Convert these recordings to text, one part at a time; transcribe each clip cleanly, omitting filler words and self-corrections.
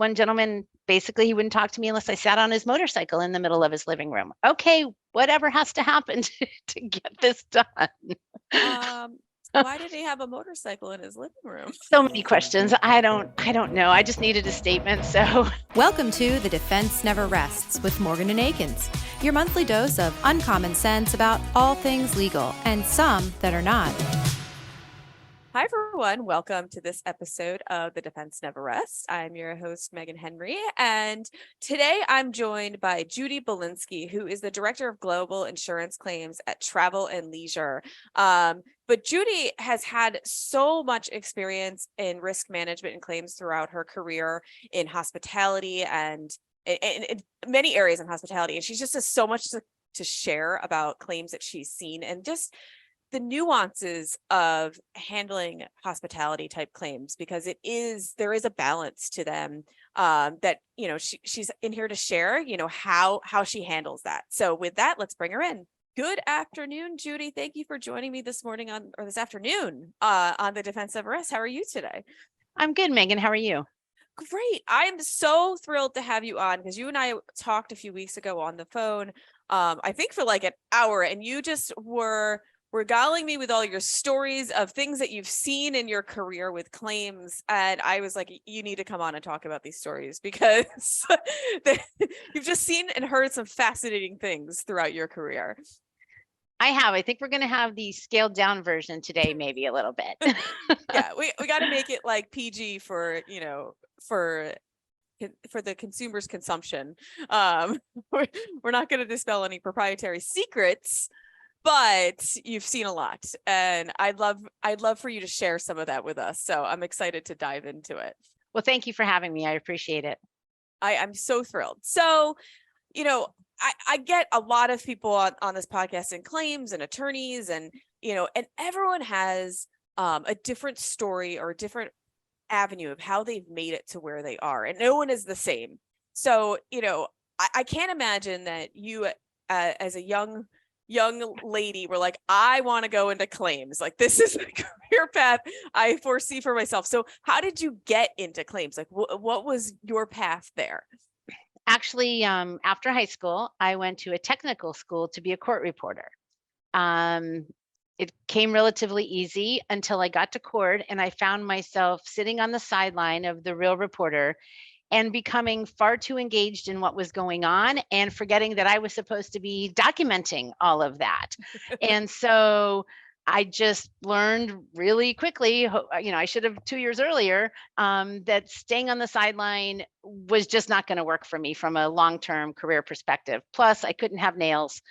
one gentleman, basically, he wouldn't talk to me unless I sat on his motorcycle in the middle of his living room. Okay, whatever has to happen to get this done. Why did he have a motorcycle in his living room? So many questions. I don't know. I just needed a statement. So welcome to The Defense Never Rests with Morgan Akins, your monthly dose of uncommon sense about all things legal and some that are not. Hi, everyone. Welcome to this episode of The Defense Never Rests. I'm your host, Meghan Henry, and today I'm joined by Judy Belinsky, who is the Director of Global Insurance Claims at Travel and Leisure. But Judy has had so much experience in risk management and claims throughout her career in hospitality and in many areas in hospitality. And she just has so much to share about claims that she's seen and just the nuances of handling hospitality type claims, because there is a balance to them that, she's in here to share, how she handles that. So with that, let's bring her in. Good afternoon, Judy. Thank you for joining me this afternoon on the Defense Never Rests. How are you today? I'm good, Megan. How are you? Great. I'm so thrilled to have you on because you and I talked a few weeks ago on the phone, I think for like an hour, and you just were regaling me with all your stories of things that you've seen in your career with claims. And I was like, you need to come on and talk about these stories because you've just seen and heard some fascinating things throughout your career. I have. I think we're going to have the scaled down version today, maybe a little bit. Yeah, we got to make it like PG for the consumer's consumption. We're not going to dispel any proprietary secrets, but you've seen a lot, and I'd love for you to share some of that with us. So I'm excited to dive into it. Well, thank you for having me. I appreciate it. I'm so thrilled. So, I get a lot of people on this podcast and claims and attorneys and everyone has a different story or a different avenue of how they've made it to where they are, and no one is the same. So, I can't imagine that you as a young lady were like, I want to go into claims. Like, this is the career path I foresee for myself. So how did you get into claims? Like, what was your path there? Actually, after high school, I went to a technical school to be a court reporter. It came relatively easy until I got to court and I found myself sitting on the sideline of the real reporter and becoming far too engaged in what was going on and forgetting that I was supposed to be documenting all of that. And so I just learned really quickly, I should have 2 years earlier, that staying on the sideline was just not going to work for me from a long-term career perspective. Plus, I couldn't have nails,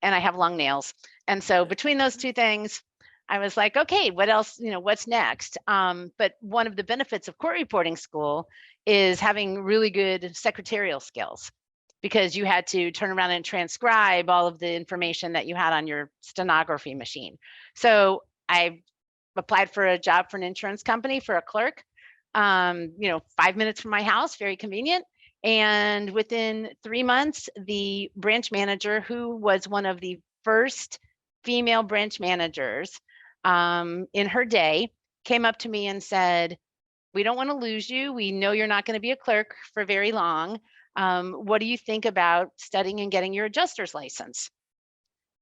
and I have long nails. And so between those two things, I was like, okay, what else, what's next? But one of the benefits of court reporting school is having really good secretarial skills, because you had to turn around and transcribe all of the information that you had on your stenography machine. So I applied for a job for an insurance company for a clerk, 5 minutes from my house, very convenient. And within 3 months, the branch manager, who was one of the first female branch managers in her day, came up to me and said, we don't want to lose you. We know you're not going to be a clerk for very long. What do you think about studying and getting your adjuster's license?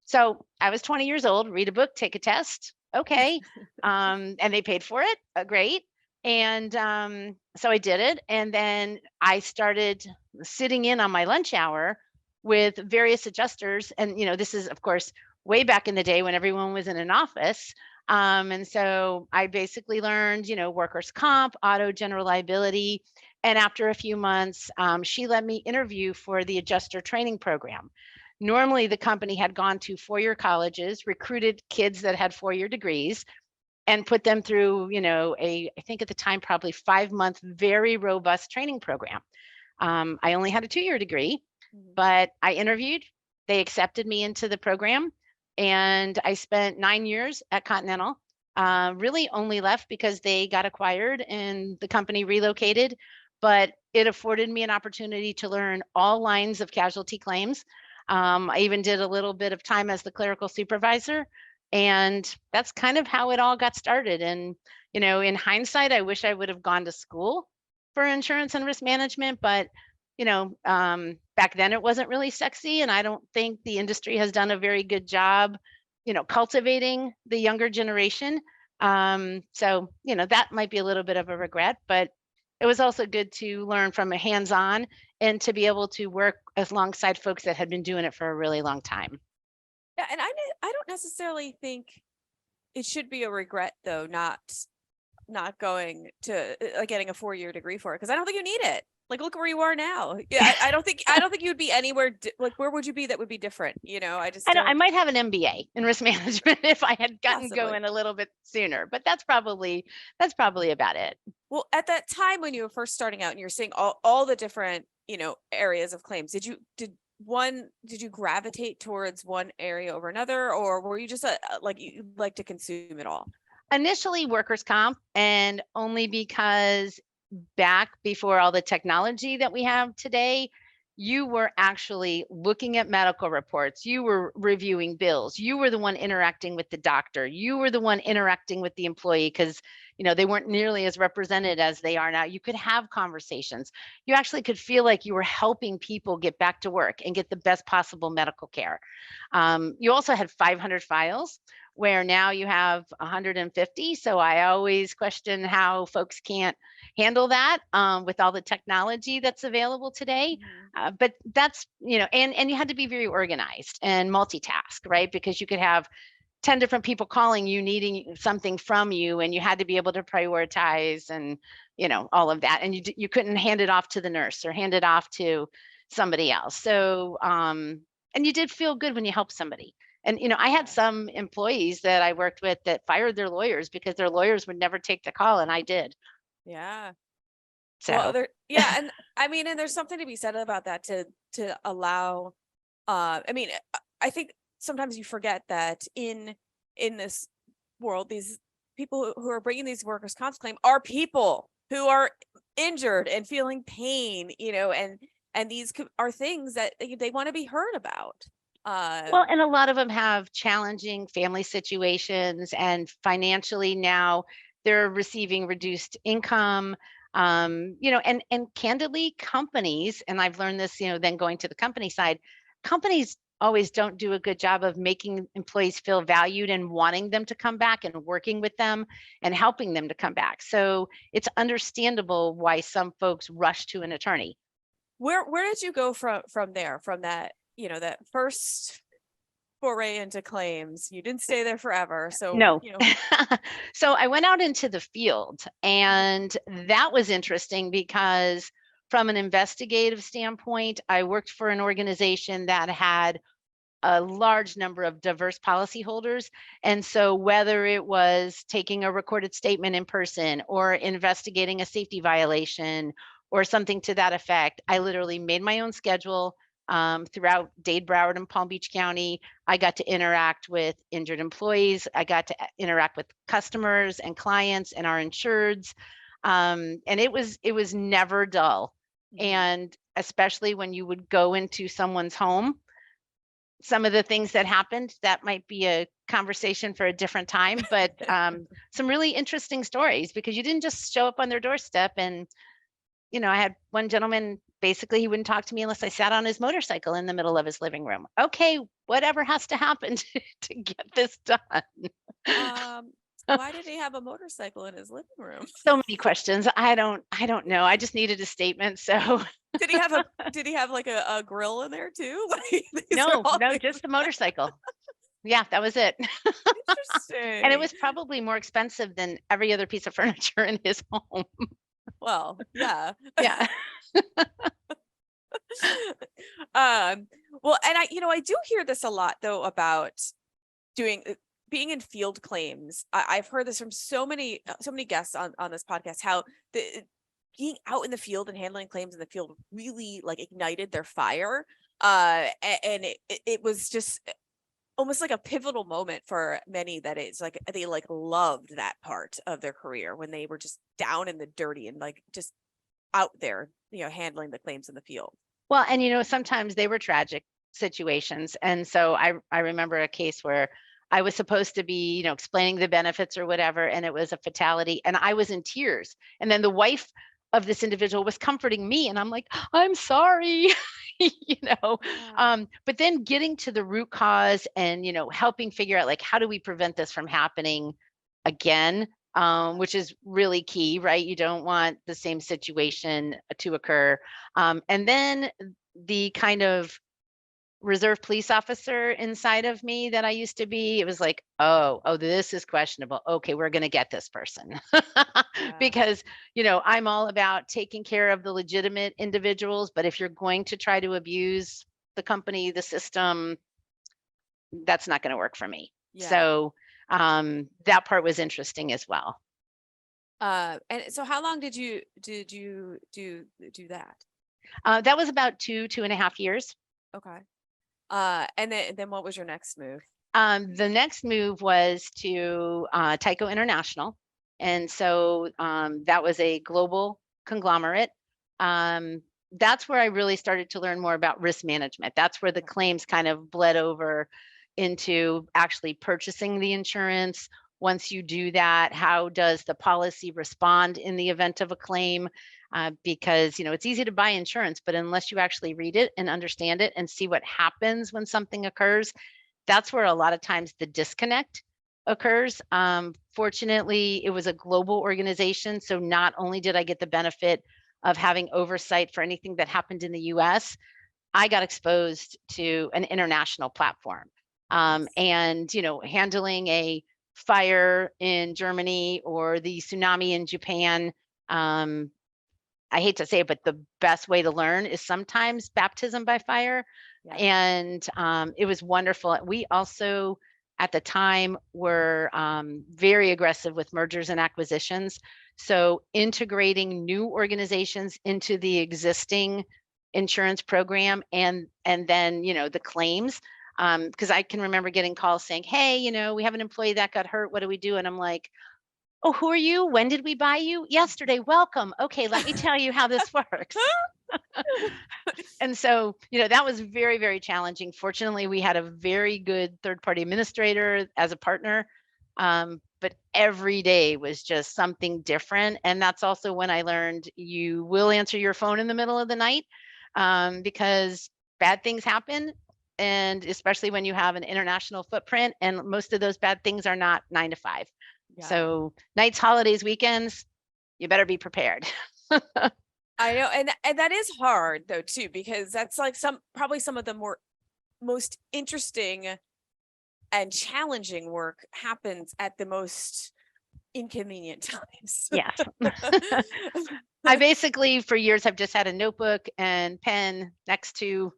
So I was 20 years old, read a book, take a test. Okay. And they paid for it. Great. And so I did it. And then I started sitting in on my lunch hour with various adjusters. And, this is, of course, way back in the day when everyone was in an office. And so I basically learned, workers' comp, auto, general liability. And after a few months, she let me interview for the adjuster training program. Normally, the company had gone to four-year colleges, recruited kids that had four-year degrees, and put them through, I think at the time, probably 5-month, very robust training program. I only had a 2-year degree, but I interviewed. They accepted me into the program. And I spent 9 years at Continental, really only left because they got acquired and the company relocated, but it afforded me an opportunity to learn all lines of casualty claims. I even did a little bit of time as the clerical supervisor, and that's kind of how it all got started. And, in hindsight, I wish I would have gone to school for insurance and risk management, but back then it wasn't really sexy, and I don't think the industry has done a very good job, cultivating the younger generation. So that might be a little bit of a regret, but it was also good to learn from a hands-on and to be able to work alongside folks that had been doing it for a really long time. Yeah, and I don't necessarily think it should be a regret though, not going to like getting a 4-year degree for it, because I don't think you need it. Like, look where you are now. Yeah, I don't think you'd be anywhere like, where would you be that would be different? I might have an MBA in risk management if I had gotten Possibly. going a little bit sooner, but that's probably about it. Well, at that time when you were first starting out and you're seeing all the different, areas of claims, did you gravitate towards one area over another, or were you just like you like to consume it all? Initially workers' comp, and only because back before all the technology that we have today, you were actually looking at medical reports, you were reviewing bills, you were the one interacting with the doctor, you were the one interacting with the employee, because they weren't nearly as represented as they are now. You could have conversations. You actually could feel like you were helping people get back to work and get the best possible medical care. You also had 500 files, where now you have 150. So I always question how folks can't handle that with all the technology that's available today. But that's, and you had to be very organized and multitask, right? Because you could have 10 different people calling you, needing something from you, and you had to be able to prioritize and, all of that. And you couldn't hand it off to the nurse or hand it off to somebody else. So, and you did feel good when you helped somebody. And, I had some employees that I worked with that fired their lawyers because their lawyers would never take the call, and I did. Yeah. So, well, yeah. And I mean, and there's something to be said about that to allow, I mean, I think sometimes you forget that in this world, these people who are bringing these workers' comp claim are people who are injured and feeling pain, and these are things that they want to be heard about. Well, and a lot of them have challenging family situations, and financially now they're receiving reduced income. And candidly, companies, and I've learned this, then going to the company side, companies always don't do a good job of making employees feel valued and wanting them to come back and working with them and helping them to come back. So it's understandable why some folks rush to an attorney. Where did you go from there, from that, that first foray into claims? You didn't stay there forever. So no. So I went out into the field, and that was interesting because from an investigative standpoint, I worked for an organization that had a large number of diverse policyholders. And so whether it was taking a recorded statement in person or investigating a safety violation or something to that effect, I literally made my own schedule throughout Dade, Broward, and Palm Beach County. I got to interact with injured employees. I got to interact with customers and clients and our insureds. And it was never dull. And especially when you would go into someone's home, some of the things that happened, that might be a conversation for a different time, but some really interesting stories, because you didn't just show up on their doorstep. And, I had one gentleman, basically he wouldn't talk to me unless I sat on his motorcycle in the middle of his living room. Okay, whatever has to happen to get this done. Why did he have a motorcycle in his living room? So many questions. I don't know. I just needed a statement. So did he have like a grill in there too? No, just the motorcycle. Yeah, that was it. Interesting. And it was probably more expensive than every other piece of furniture in his home. Well, yeah. Yeah. Well, and I do hear this a lot though about being in field claims. I've heard this from so many guests on this podcast, how being out in the field and handling claims in the field really like ignited their fire. And it was just almost like a pivotal moment for many, that it's like they like loved that part of their career when they were just down in the dirty and like just out there, handling the claims in the field. Well, and sometimes they were tragic situations. And so I remember a case where I was supposed to be, explaining the benefits or whatever, and it was a fatality, and I was in tears. And then the wife of this individual was comforting me. And I'm like, I'm sorry, but then getting to the root cause and, helping figure out like, how do we prevent this from happening again? Which is really key, right? You don't want the same situation to occur. And then the kind of reserve police officer inside of me that I used to be, it was like, oh, this is questionable. Okay, we're going to get this person. Because, I'm all about taking care of the legitimate individuals, but if you're going to try to abuse the company, the system, that's not going to work for me. Yeah. So that part was interesting as well. And so how long did you do that? That was about 2.5 years. Okay. And then what was your next move? The next move was to Tyco International. And so that was a global conglomerate. That's where I really started to learn more about risk management. That's where the claims kind of bled over into actually purchasing the insurance. Once you do that, how does the policy respond in the event of a claim? Because, it's easy to buy insurance, but unless you actually read it and understand it and see what happens when something occurs, that's where a lot of times the disconnect occurs. Fortunately, it was a global organization. So not only did I get the benefit of having oversight for anything that happened in the US, I got exposed to an international platform. And, handling a fire in Germany or the tsunami in Japan, I hate to say it, but the best way to learn is sometimes baptism by fire. Yeah. And it was wonderful. We also, at the time, were very aggressive with mergers and acquisitions. So integrating new organizations into the existing insurance program and then, the claims. Because I can remember getting calls saying, hey, we have an employee that got hurt. What do we do? And I'm like, oh, who are you? When did we buy you? Yesterday. Welcome. Okay, let me tell you how this works. And so, that was very, very challenging. Fortunately, we had a very good third-party administrator as a partner. But every day was just something different. And that's also when I learned you will answer your phone in the middle of the night because bad things happen. And especially when you have an international footprint, and most of those bad things are not 9 to 5. Yeah. So nights, holidays, weekends, you better be prepared. I know. And that is hard though, too, because that's like probably some of the most interesting and challenging work happens at the most inconvenient times. Yes. I basically for years have just had a notebook and pen next to,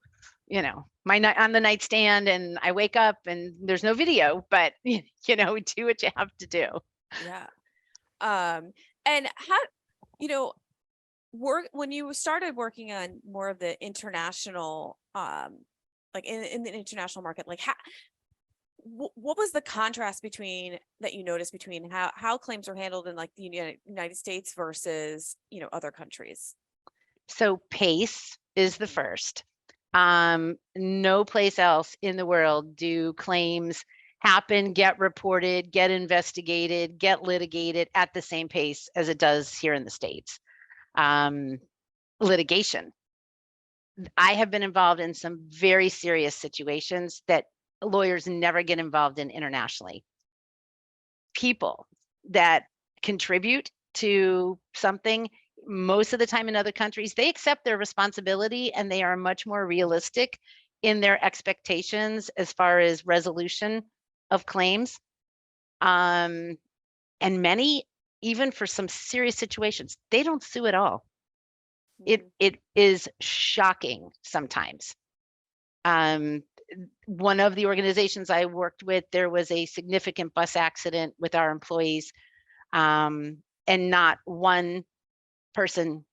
on the nightstand, and I wake up and there's no video, but do what you have to do. Yeah. And how, when you started working on more of the international, like in the international market, like what was the contrast that you noticed between how claims are handled in like the United States versus, other countries? So pace is the first. No place else in the world do claims happen, get reported, get investigated, get litigated at the same pace as it does here in the States. Litigation. I have been involved in some very serious situations that lawyers never get involved in internationally. People that contribute to something, most of the time in other countries, they accept their responsibility and they are much more realistic in their expectations as far as resolution of claims. And many, even for some serious situations, they don't sue at all. It is shocking sometimes. One of the organizations I worked with, there was a significant bus accident with our employees, and not one person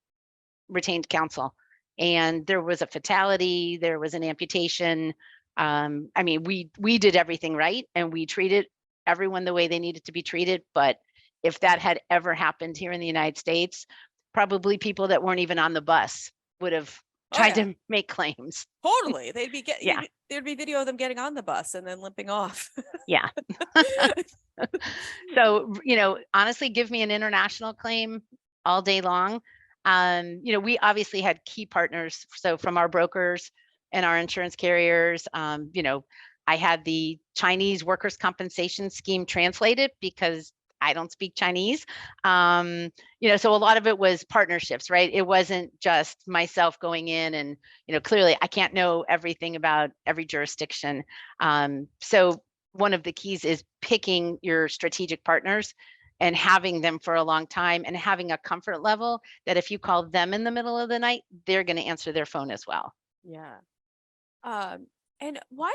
retained counsel. And there was a fatality, there was an amputation. We did everything right and we treated everyone the way they needed to be treated. But if that had ever happened here in the United States, probably people that weren't even on the bus would have tried to make claims. Totally. There'd be video of them getting on the bus and then limping off. Yeah. So, honestly, give me an international claim all day long. We obviously had key partners. So from our brokers and our insurance carriers, I had the Chinese workers' compensation scheme translated because I don't speak Chinese. So a lot of it was partnerships, right? It wasn't just myself going in and, clearly I can't know everything about every jurisdiction. So one of the keys is picking your strategic partners and having them for a long time and having a comfort level that if you call them in the middle of the night, they're going to answer their phone as well. Yeah. And why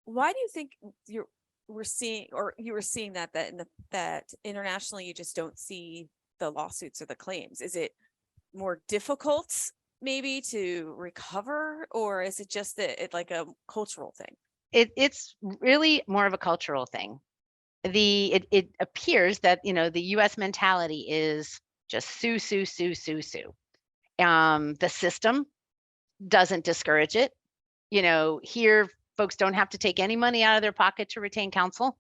do you think you were seeing that internationally you just don't see the lawsuits or the claims? Is it more difficult maybe to recover, or is it just like a cultural thing? It's really more of a cultural thing. It appears that the U.S. mentality is just sue, sue, sue, sue, sue. The system doesn't discourage it. Here folks don't have to take any money out of their pocket to retain counsel,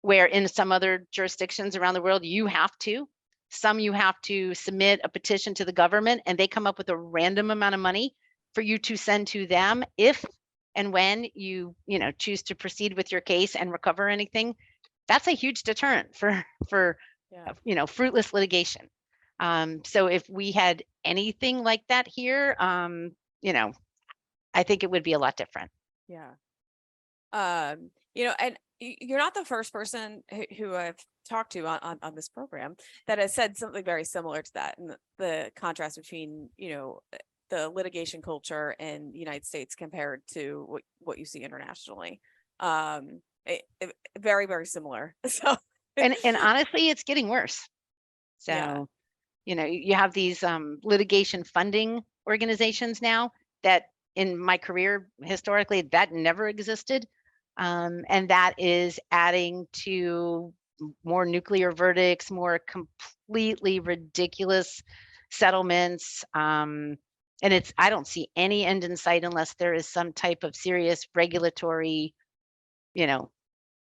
where in some other jurisdictions around the world you have to. Some you have to submit a petition to the government and they come up with a random amount of money for you to send to them if and when you choose to proceed with your case and recover anything. That's a huge deterrent for fruitless litigation. So if we had anything like that here, I think it would be a lot different. Yeah. And you're not the first person who I've talked to on this program that has said something very similar to that, and the contrast between, the litigation culture in the United States compared to what you see internationally. Very, very similar. So and honestly, it's getting worse. So, you have these litigation funding organizations now that in my career, historically, that never existed. And that is adding to more nuclear verdicts, more completely ridiculous settlements. And I don't see any end in sight unless there is some type of serious regulatory,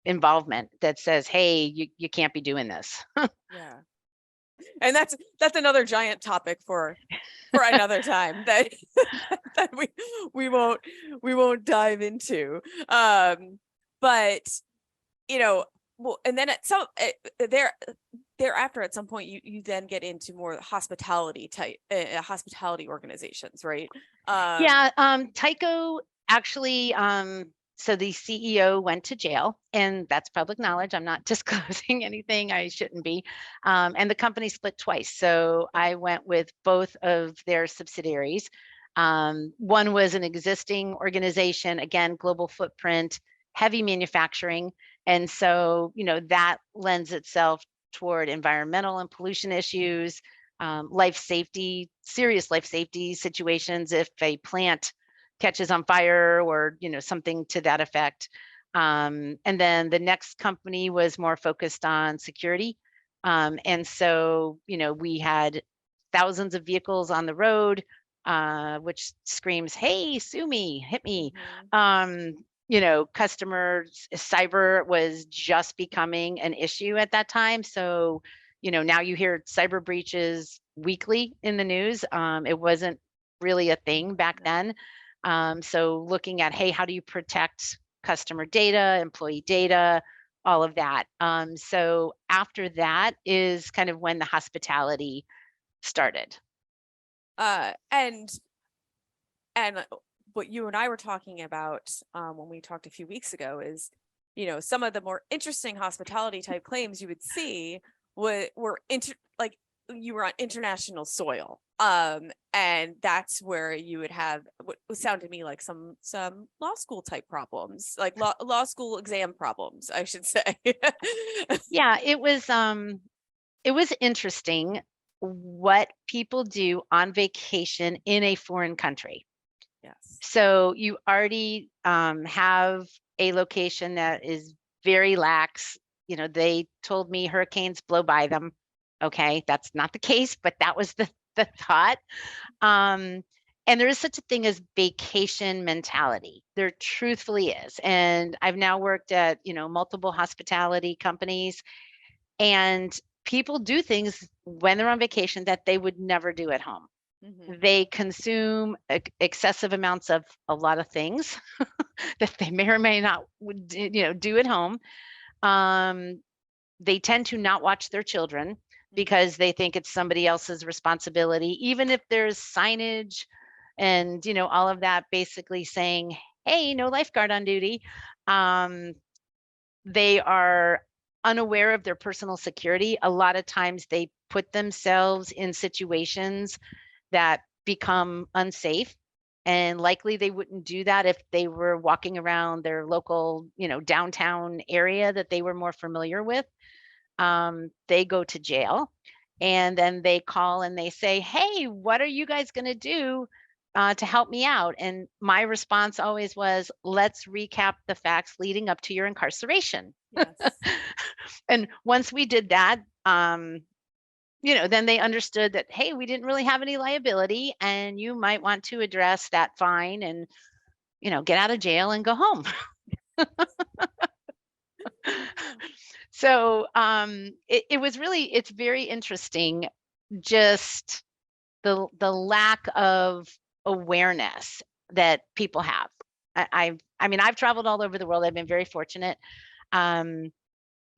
involvement that says, hey, you can't be doing this. Yeah. And that's another giant topic for another time that that we won't dive into. But well, and then thereafter at some point you then get into more hospitality type hospitality organizations, right? Tyco actually so the CEO went to jail, and that's public knowledge. I'm not disclosing anything I shouldn't be. And the company split twice. So I went with both of their subsidiaries. One was an existing organization, again, global footprint, heavy manufacturing. And so, that lends itself toward environmental and pollution issues, serious life safety situations if a plant catches on fire or something to that effect. And then the next company was more focused on security. And so we had thousands of vehicles on the road, which screams, hey, sue me, hit me. Customers, cyber was just becoming an issue at that time. So now you hear cyber breaches weekly in the news. It wasn't really a thing back then. So looking at, hey, how do you protect customer data, employee data, all of that. So after that is kind of when the hospitality started. And what you and I were talking about when we talked a few weeks ago is, some of the more interesting hospitality type claims you would see were you were on international soil. And that's where you would have what sounded to me like some law school type problems, like law school exam problems, I should say. Yeah, it was interesting what people do on vacation in a foreign country. Yes. So you already have a location that is very lax. They told me hurricanes blow by them. Okay, that's not the case, but that was the thought. And there is such a thing as vacation mentality. There truthfully is. And I've now worked at, multiple hospitality companies. And people do things when they're on vacation that they would never do at home. They consume excessive amounts of a lot of things that they may or may not do at home. They tend to not watch their children because they think it's somebody else's responsibility, even if there's signage and all of that basically saying, hey, no lifeguard on duty. They are unaware of their personal security. A lot of times they put themselves in situations that become unsafe, and likely they wouldn't do that if they were walking around their local, downtown area that they were more familiar with. They go to jail, and then they call and they say, hey, what are you guys going to do to help me out? And my response always was, let's recap the facts leading up to your incarceration. Yes. And once we did that, then they understood that, hey, we didn't really have any liability, and you might want to address that fine and, get out of jail and go home. So it's very interesting, just the lack of awareness that people have. I mean, I've traveled all over the world. I've been very fortunate.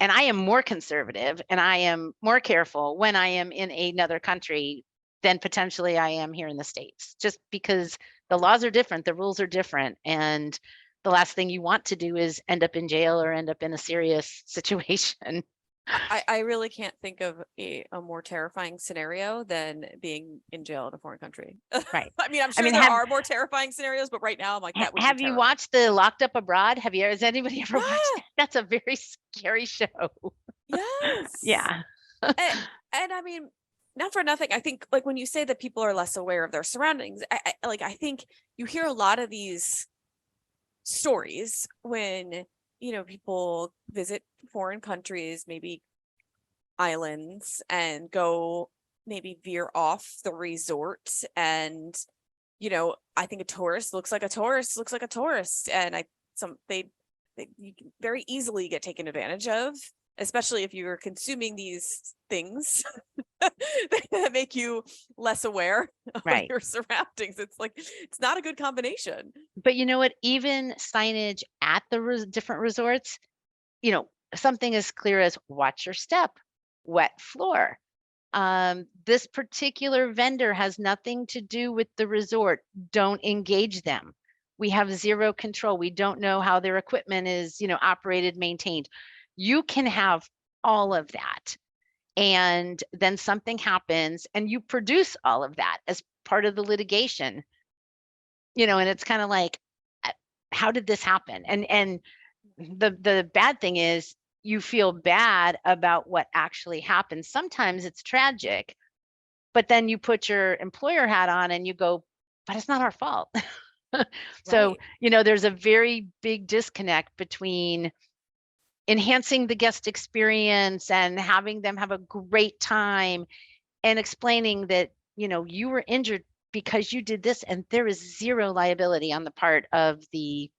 And I am more conservative and I am more careful when I am in another country than potentially I am here in the States, just because the laws are different, the rules are different. And the last thing you want to do is end up in jail or end up in a serious situation. I really can't think of a more terrifying scenario than being in jail in a foreign country. Right. I mean, I'm sure there are more terrifying scenarios, but right now I'm like, that would have be you watched the Locked Up Abroad? Has anybody ever watched that? That's a very scary show. Yes. Yeah. and I mean, not for nothing, I think like when you say that people are less aware of their surroundings, I think you hear a lot of these stories when people visit foreign countries, maybe islands, and go maybe veer off the resort, and I think a tourist looks like a tourist looks like a tourist, and they you can very easily get taken advantage of, especially if you're consuming these things that make you less aware of your surroundings. It's like, it's not a good combination. But you know what? Even signage at the different resorts, something as clear as watch your step, wet floor. This particular vendor has nothing to do with the resort. Don't engage them. We have zero control. We don't know how their equipment is, operated, maintained. You can have all of that. And then something happens and you produce all of that as part of the litigation, and it's kind of like, how did this happen? And the bad thing is you feel bad about what actually happened. Sometimes it's tragic, but then you put your employer hat on and you go, but it's not our fault. So, there's a very big disconnect between enhancing the guest experience and having them have a great time and explaining that, you were injured because you did this, and there is zero liability on the part of the,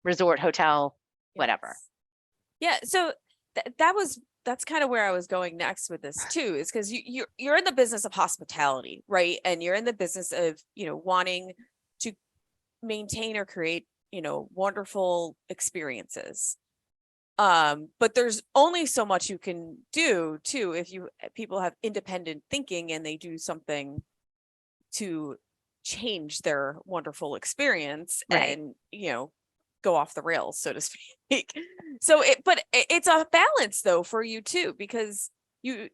resort, hotel, whatever. Yeah. So that's kind of where I was going next with this too, is because you're in the business of hospitality, right? And you're in the business of, wanting to maintain or create, wonderful experiences. But there's only so much you can do too if people have independent thinking and they do something to change their wonderful experience and go off the rails, so to speak. So it's a balance though for you too, because you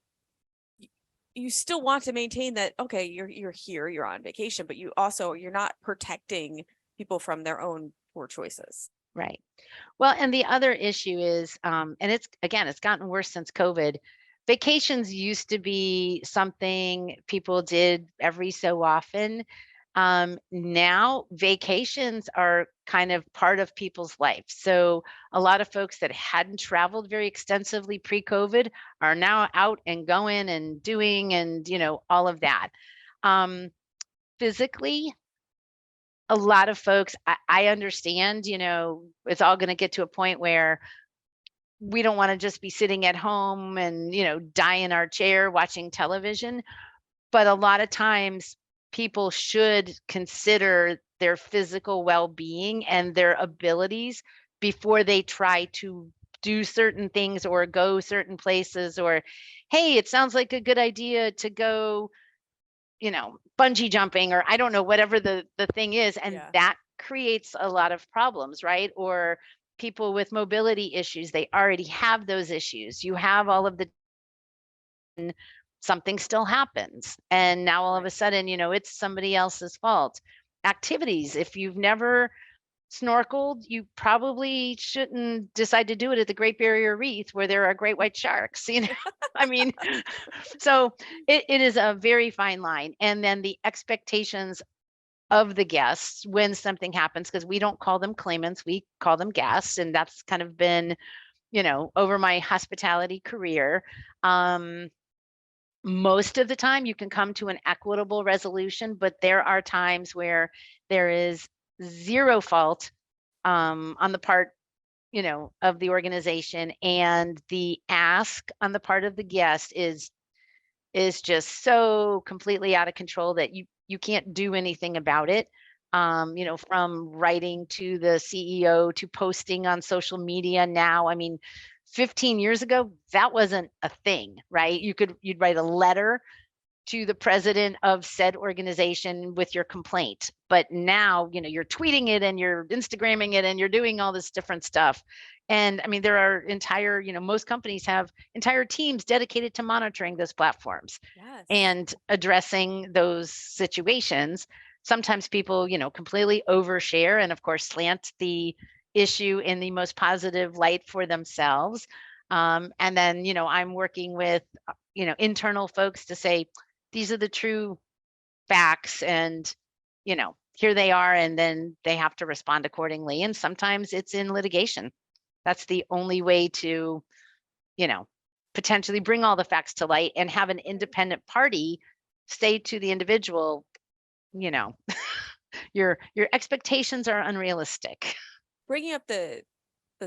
still want to maintain that, okay, you're here, you're on vacation, but you're not protecting people from their own poor choices. Right. Well, and the other issue is, and it's gotten worse since COVID. Vacations used to be something people did every so often. Now vacations are kind of part of people's life. So a lot of folks that hadn't traveled very extensively pre-COVID are now out and going and doing, and, all of that. Physically, a lot of folks, I understand, it's all going to get to a point where we don't want to just be sitting at home and, die in our chair watching television. But a lot of times people should consider their physical well-being and their abilities before they try to do certain things or go certain places, or, hey, it sounds like a good idea to go, bungee jumping, or I don't know, whatever the thing is. And Yeah. that creates a lot of problems, right? Or people with mobility issues, they already have those issues. You have all of the something still happens. And now all of a Right. sudden, it's somebody else's fault. Activities, if you've never snorkeled, you probably shouldn't decide to do it at the Great Barrier Reef where there are great white sharks, I mean, so it is a very fine line. And then the expectations of the guests when something happens, because we don't call them claimants, we call them guests. And that's kind of been, over my hospitality career. Most of the time you can come to an equitable resolution, but there are times where there is zero fault on the part, of the organization, and the ask on the part of the guest is just so completely out of control that you can't do anything about it. From writing to the CEO to posting on social media now. I mean, 15 years ago, that wasn't a thing, right? You'd write a letter to the president of said organization with your complaint. But now, you're tweeting it and you're Instagramming it and you're doing all this different stuff. And I mean, there are entire, most companies have entire teams dedicated to monitoring those platforms Yes. and addressing those situations. Sometimes people, completely overshare and, of course, slant the issue in the most positive light for themselves. And then, I'm working with, internal folks to say, these are the true facts, and, here they are. And then they have to respond accordingly. And sometimes it's in litigation. That's the only way to, potentially bring all the facts to light and have an independent party say to the individual, your expectations are unrealistic. Bringing up the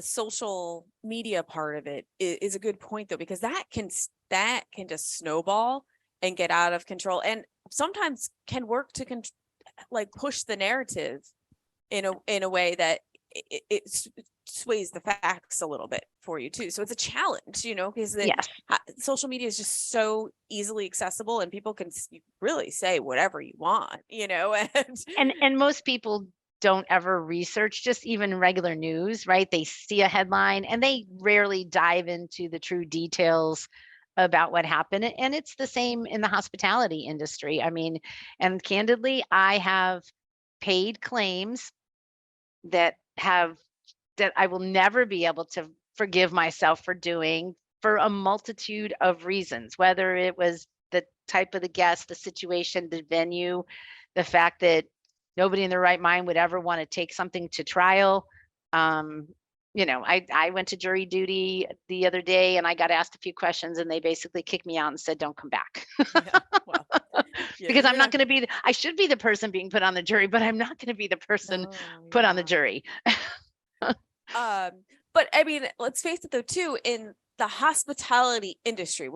social media part of it is a good point, though, because that can just snowball and get out of control, and sometimes can work to push the narrative in a way that it sways the facts a little bit for you too. So it's a challenge, because Yes. social media is just so easily accessible, and people can really say whatever you want, And most people don't ever research just even regular news, right? They see a headline and they rarely dive into the true details about what happened. And it's the same in the hospitality industry. I mean, and candidly, I have paid claims that I will never be able to forgive myself for doing, for a multitude of reasons, whether it was the type of the guest, the situation, the venue, the fact that nobody in their right mind would ever want to take something to trial. I went to jury duty the other day and I got asked a few questions and they basically kicked me out and said, don't come back. Yeah, well, Because I'm not going to be, I should be the person being put on the jury, but I'm not going to be the person put on the jury. But I mean, let's face it though, too, in the hospitality industry,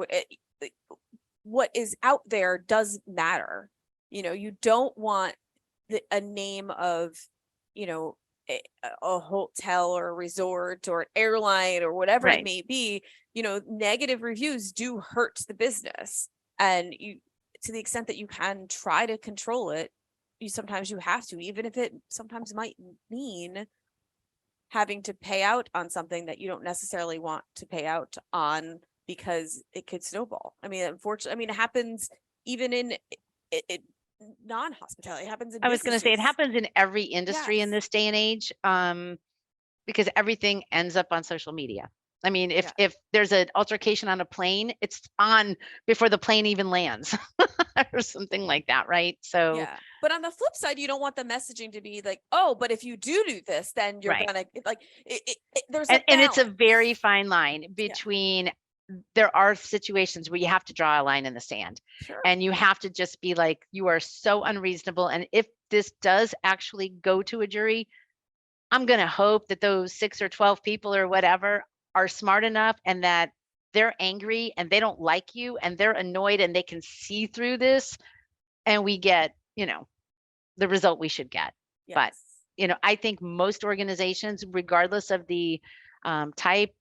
what is out there does matter. You don't want a name of, a hotel or a resort or an airline or whatever Right. it may be. Negative reviews do hurt the business, and to the extent that you can try to control it, sometimes you have to, even if it sometimes might mean having to pay out on something that you don't necessarily want to pay out on, because it could snowball. I mean, unfortunately, it happens even in it non-hospitality. It happens in I was going to say it businesses. happens in every industry in Yes. this day and age, because everything ends up on social media. I mean, if there's an altercation on a plane, it's on before the plane even lands or something like that, right? So Yeah. But on the flip side, you don't want the messaging to be like, oh, but if you do this, then you're Right. gonna there's and it's a balance. very fine line between there are situations where you have to draw a line in the sand. Sure. And you have to just be like, you are so unreasonable. And if this does actually go to a jury, I'm going to hope that those 6 or 12 people or whatever are smart enough and that they're angry and they don't like you and they're annoyed and they can see through this, and we get, the result we should get. But, Yes. I think most organizations, regardless of the type,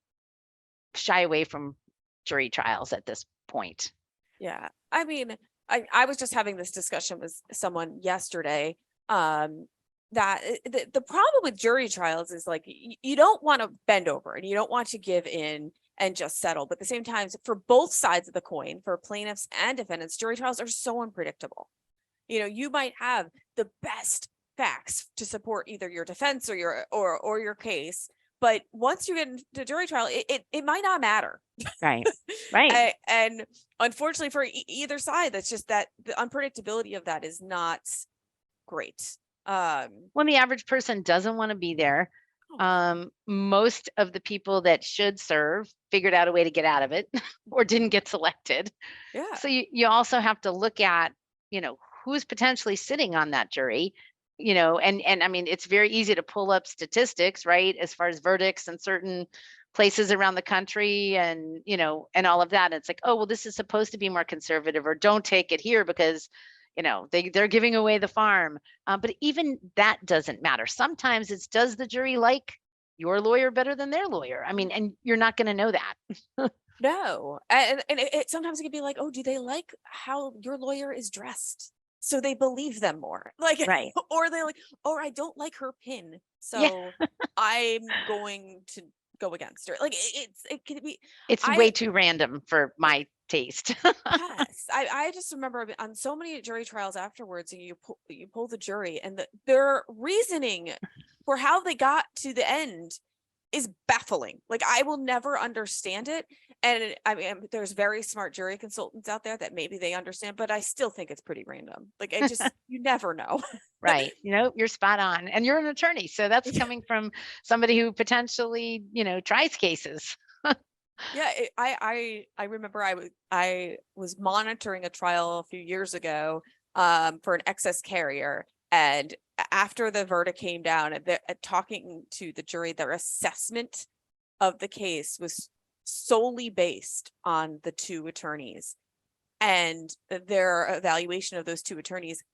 shy away from jury trials at this point. Yeah. I mean, I was just having this discussion with someone yesterday, that the problem with jury trials is like, you don't want to bend over and you don't want to give in and just settle. But at the same time, for both sides of the coin, for plaintiffs and defendants, jury trials are so unpredictable. You might have the best facts to support either your defense or your case, but once you get into jury trial, it might not matter. Right. Right. And unfortunately for either side, that's just that the unpredictability of that is not great. When the average person doesn't want to be there, most of the people that should serve figured out a way to get out of it or didn't get selected. Yeah. So you also have to look at, who's potentially sitting on that jury, and I mean, it's very easy to pull up statistics, right, as far as verdicts in certain places around the country and, and all of that. It's like, oh, well, this is supposed to be more conservative, or don't take it here because, they're giving away the farm. But even that doesn't matter. Sometimes it's, does the jury like your lawyer better than their lawyer? I mean, and you're not going to know that. No. And it sometimes it can be like, oh, do they like how your lawyer is dressed? So they believe them more, like, Right. Or they're like, oh, I don't like her pin, so Yeah. I'm going to go against her. Like it can be. It's way too random for my taste. Yes, I just remember on so many jury trials afterwards, and you pull the jury, and their reasoning for how they got to the end is baffling. Like, I will never understand it. And I mean, there's very smart jury consultants out there that maybe they understand, but I still think it's pretty random. Like, it just, you never know. Right. You're spot on, and you're an attorney. So that's coming from somebody who potentially, tries cases. Yeah. I remember I was monitoring a trial a few years ago, for an excess carrier. And after the verdict came down, talking to the jury, their assessment of the case was solely based on the two attorneys and their evaluation of those two attorneys,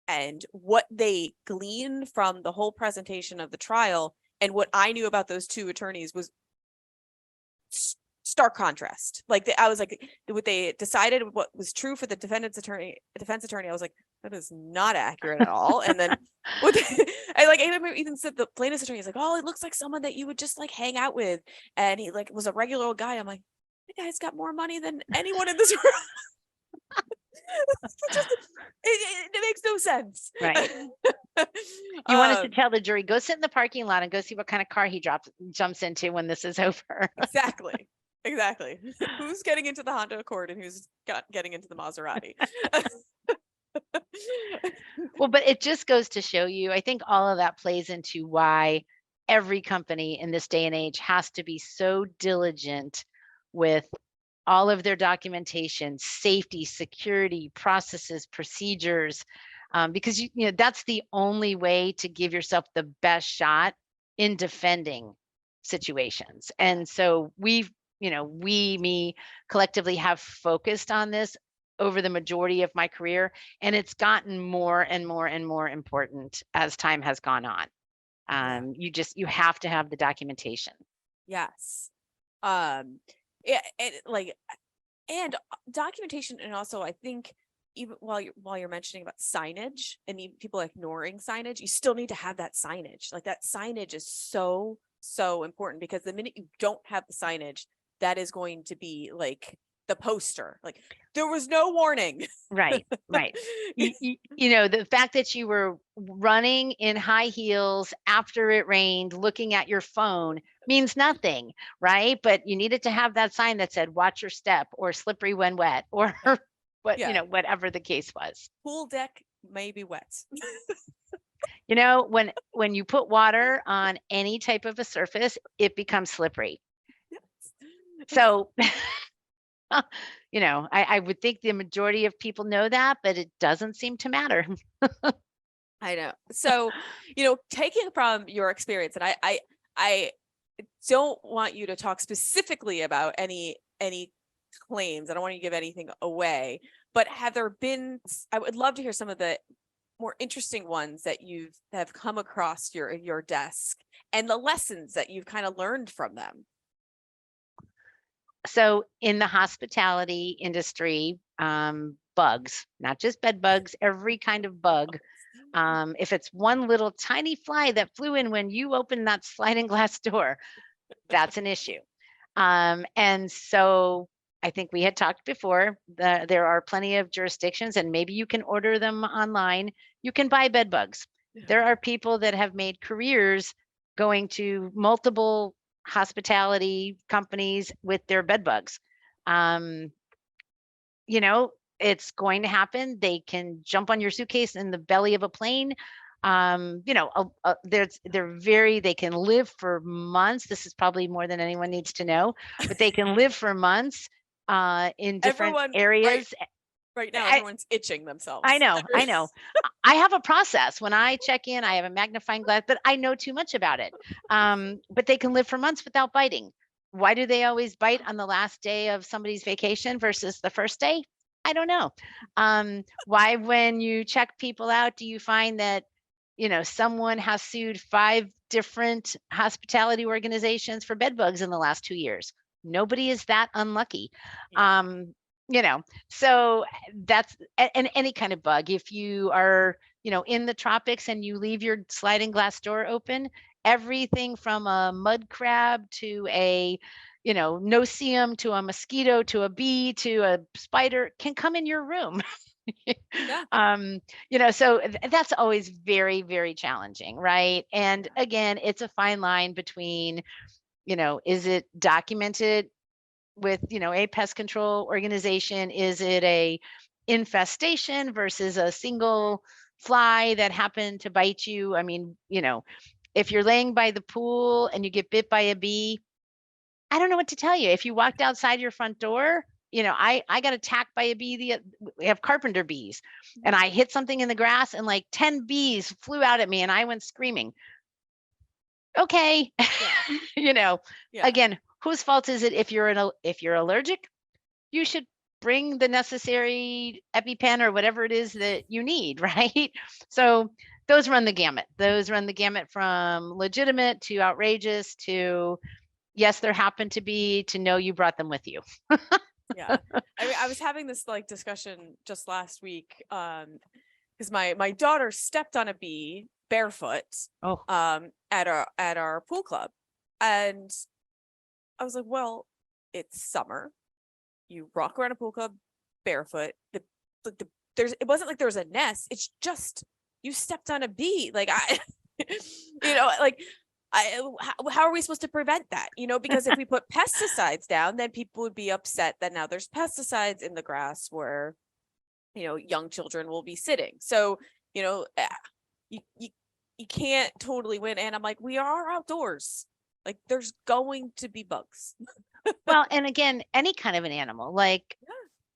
and what they gleaned from the whole presentation of the trial and what I knew about those two attorneys was stark contrast. Like, I was like, what they decided what was true for the defense attorney, I was like, that is not accurate at all. And then I even said the plaintiff's attorney is like, oh, it looks like someone that you would just like hang out with, and he like was a regular old guy. I'm like, that guy's got more money than anyone in this room. It makes no sense. Right. You want us to tell the jury, go sit in the parking lot and go see what kind of car he jumps into when this is over. Exactly. Who's getting into the Honda Accord and who's getting into the Maserati? Well, but it just goes to show you, I think all of that plays into why every company in this day and age has to be so diligent with all of their documentation, safety, security, processes, procedures, because that's the only way to give yourself the best shot in defending situations. And so we collectively have focused on this over the majority of my career, and it's gotten more and more and more important as time has gone on. You have to have the documentation. Yes. And documentation, and also I think even while you're mentioning about signage and even people ignoring signage, you still need to have that signage. Like, that signage is so important, because the minute you don't have the signage, that is going to be like the poster, like, there was no warning. Right. The fact that you were running in high heels after it rained, looking at your phone, means nothing, right? But you needed to have that sign that said, watch your step, or slippery when wet, or whatever the case was. Pool deck may be wet. When you put water on any type of a surface, it becomes slippery. So, I would think the majority of people know that, but it doesn't seem to matter. I know. So, taking from your experience, and I don't want you to talk specifically about any claims. I don't want you to give anything away, but have there been, I would love to hear some of the more interesting ones that have come across your desk and the lessons that you've kind of learned from them. So in the hospitality industry, bugs, not just bed bugs, every kind of bug. If it's one little tiny fly that flew in when you opened that sliding glass door, that's an issue. And so I think we had talked before that there are plenty of jurisdictions, and maybe you can order them online. You can buy bed bugs. There are people that have made careers going to multiple hospitality companies with their bed bugs. You know, it's going to happen. They can jump on your suitcase in the belly of a plane. You know, they can live for months. This is probably more than anyone needs to know, but they can live for months in different areas. Right now, everyone's itching themselves. I know. I have a process. When I check in, I have a magnifying glass, but I know too much about it. But they can live for months without biting. Why do they always bite on the last day of somebody's vacation versus the first day? I don't know. Why, when you check people out, do you find that, you know, someone has sued 5 different hospitality organizations for bed bugs in the last 2 years? Nobody is that unlucky. Yeah. You know, so that's, and any kind of bug. If you are, you know, in the tropics and you leave your sliding glass door open, everything from a mud crab to a, you know, no-see-um to a mosquito to a bee to a spider can come in your room. Yeah. You know, so that's always very, very challenging, right? And again, it's a fine line between, you know, is it documented with, you know, a pest control organization? Is it a infestation versus a single fly that happened to bite you? I mean, you know, if you're laying by the pool and you get bit by a bee, I don't know what to tell you. If you walked outside your front door, you know, I got attacked by a bee. We have carpenter bees, and I hit something in the grass and like 10 bees flew out at me and I went screaming. Okay. Yeah. You know, Yeah. again, whose fault is it? If you're allergic, you should bring the necessary EpiPen or whatever it is that you need, right? So those run the gamut. Those run the gamut from legitimate to outrageous to, yes, there happened to be, to know you brought them with you. Yeah. I mean, I was having this like discussion just last week because my daughter stepped on a bee barefoot at our pool club, and I was like, well, it's summer. You walk around a pool club barefoot. It wasn't like there was a nest. It's just you stepped on a bee. Like you know, like how are we supposed to prevent that? You know, because if we put pesticides down, then people would be upset that now there's pesticides in the grass where, you know, young children will be sitting. So, you know, you can't totally win. And I'm like, we are outdoors. Like there's going to be bugs. Well, and again, any kind of an animal, like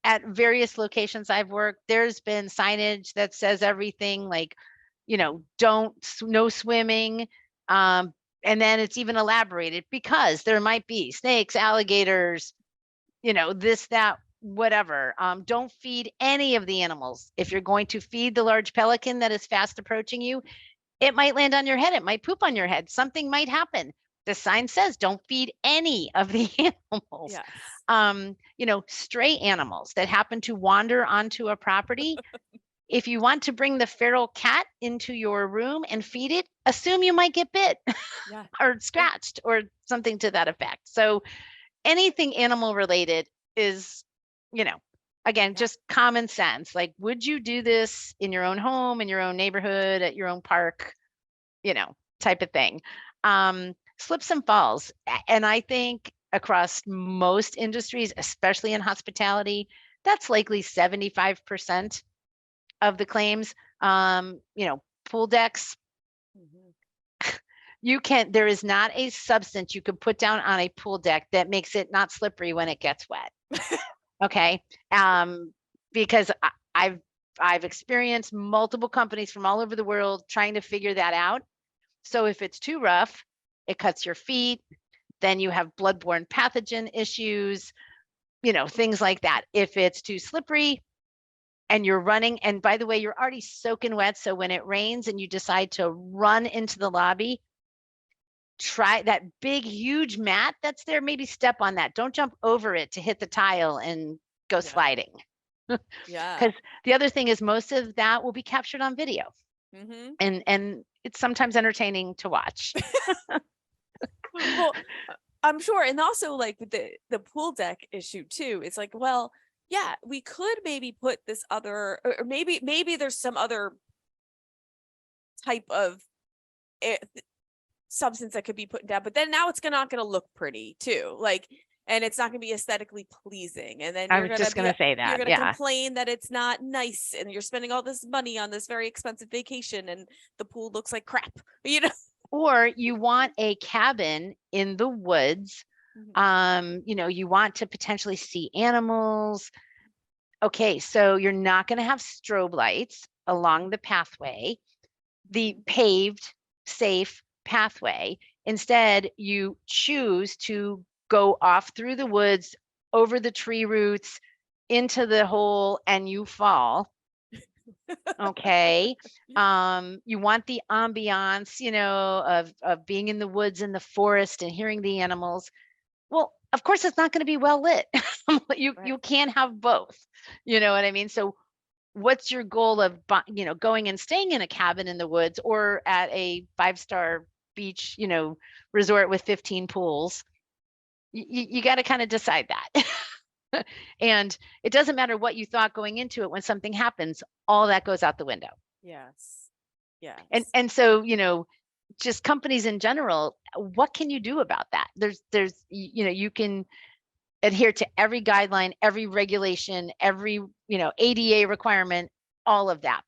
at various locations I've worked, there's been signage that says everything like, you know, no swimming. And then it's even elaborated because there might be snakes, alligators, you know, this, that, whatever. Don't feed any of the animals. If you're going to feed the large pelican that is fast approaching you, it might land on your head. It might poop on your head. Something might happen. The sign says don't feed any of the animals. Yes. You know, stray animals that happen to wander onto a property. If you want to bring the feral cat into your room and feed it, assume you might get bit or scratched or something to that effect. So anything animal related is, you know, again, just common sense. Like, would you do this in your own home, in your own neighborhood, at your own park, you know, type of thing. Slips and falls. And I think across most industries, especially in hospitality, that's likely 75% of the claims. You know, pool decks, there is not a substance you could put down on a pool deck that makes it not slippery when it gets wet. Okay. Because I've experienced multiple companies from all over the world trying to figure that out. So if it's too rough, it cuts your feet. Then you have bloodborne pathogen issues, things like that. If it's too slippery and you're running, and by the way, you're already soaking wet. So when it rains and you decide to run into the lobby, try that big, huge mat that's there. Maybe step on that. Don't jump over it to hit the tile and go sliding. Yeah. Because the other thing is most of that will be captured on video. Mm-hmm. And it's sometimes entertaining to watch. Well, I'm sure. And also like with the pool deck issue too, it's like, well, yeah, we could maybe put this other, or maybe there's some other type of substance that could be put down, but then now it's not going to look pretty too. Like, and it's not going to be aesthetically pleasing. And then I was just going to say that. You're going to complain that it's not nice and you're spending all this money on this very expensive vacation and the pool looks like crap, Or you want a cabin in the woods. You want to potentially see animals. Okay, so you're not going to have strobe lights along the pathway, the paved, safe pathway. Instead, you choose to go off through the woods, over the tree roots, into the hole, and you fall. Okay. You want the ambiance, of being in the woods and the forest and hearing the animals. Well, of course, it's not going to be well lit. You can't have both. You know what I mean? So what's your goal of, going and staying in a cabin in the woods or at a 5-star beach, resort with 15 pools? You got to kind of decide that. And it doesn't matter what you thought going into it. When something happens, all that goes out the window. Yes. Yeah. And so, just companies in general, what can you do about that? There's, you can adhere to every guideline, every regulation, every, ADA requirement, all of that.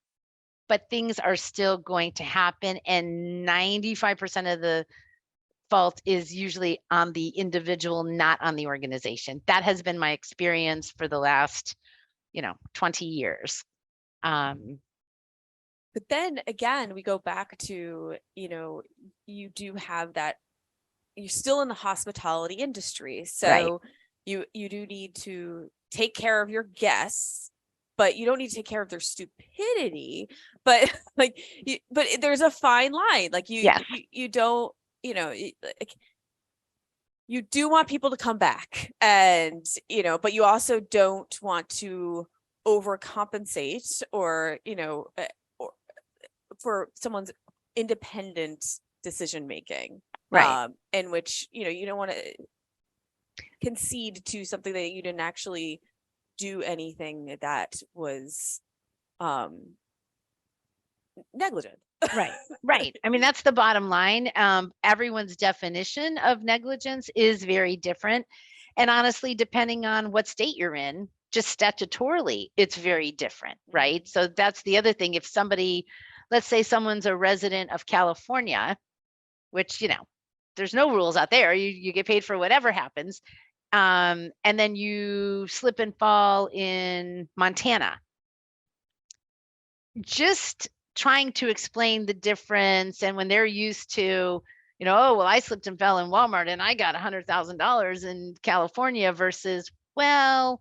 But things are still going to happen. And 95% of the fault is usually on the individual, not on the organization. That has been my experience for the last, 20 years. But then again, we go back to, you do have that, you're still in the hospitality industry. So you do need to take care of your guests, but you don't need to take care of their stupidity. But but there's a fine line. Like you don't, you do want people to come back and, but you also don't want to overcompensate or, or for someone's independent decision making. Right. In which, you don't want to concede to something that you didn't actually do anything that was negligent. Right. I mean, that's the bottom line. Everyone's definition of negligence is very different. And honestly, depending on what state you're in, just statutorily, it's very different, right? So that's the other thing. If somebody, let's say someone's a resident of California, which, there's no rules out there. You get paid for whatever happens. And then you slip and fall in Montana. Just trying to explain the difference. And when they're used to, oh, well, I slipped and fell in Walmart and I got $100,000 in California versus, well,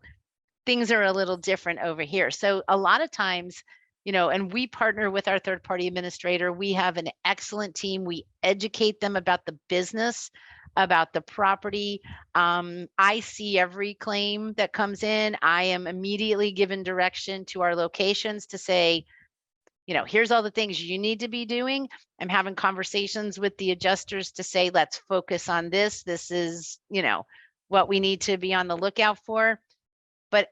things are a little different over here. So a lot of times, and we partner with our third-party administrator. We have an excellent team. We educate them about the business, about the property. I see every claim that comes in. I am immediately given direction to our locations to say, here's all the things you need to be doing. I'm having conversations with the adjusters to say, let's focus on this. This is, what we need to be on the lookout for. But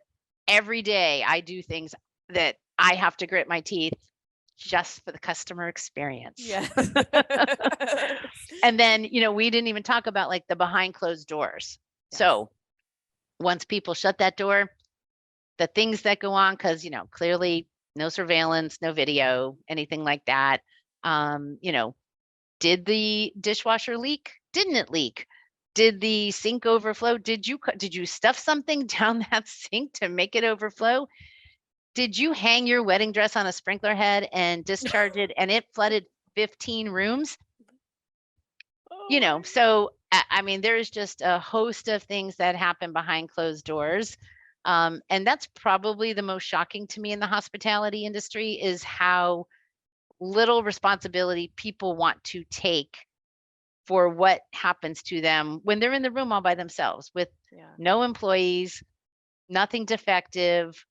every day I do things that I have to grit my teeth just for the customer experience. Yeah. And then, we didn't even talk about like the behind closed doors. Yes. So once people shut that door, the things that go on, because, clearly no surveillance, no video, anything like that. Did the dishwasher leak? Didn't it leak? Did the sink overflow? Did you stuff something down that sink to make it overflow? Did you hang your wedding dress on a sprinkler head and discharge it and it flooded 15 rooms? So I mean, there's just a host of things that happen behind closed doors. And that's probably the most shocking to me in the hospitality industry, is how little responsibility people want to take for what happens to them when they're in the room all by themselves with Yeah. no employees, nothing defective.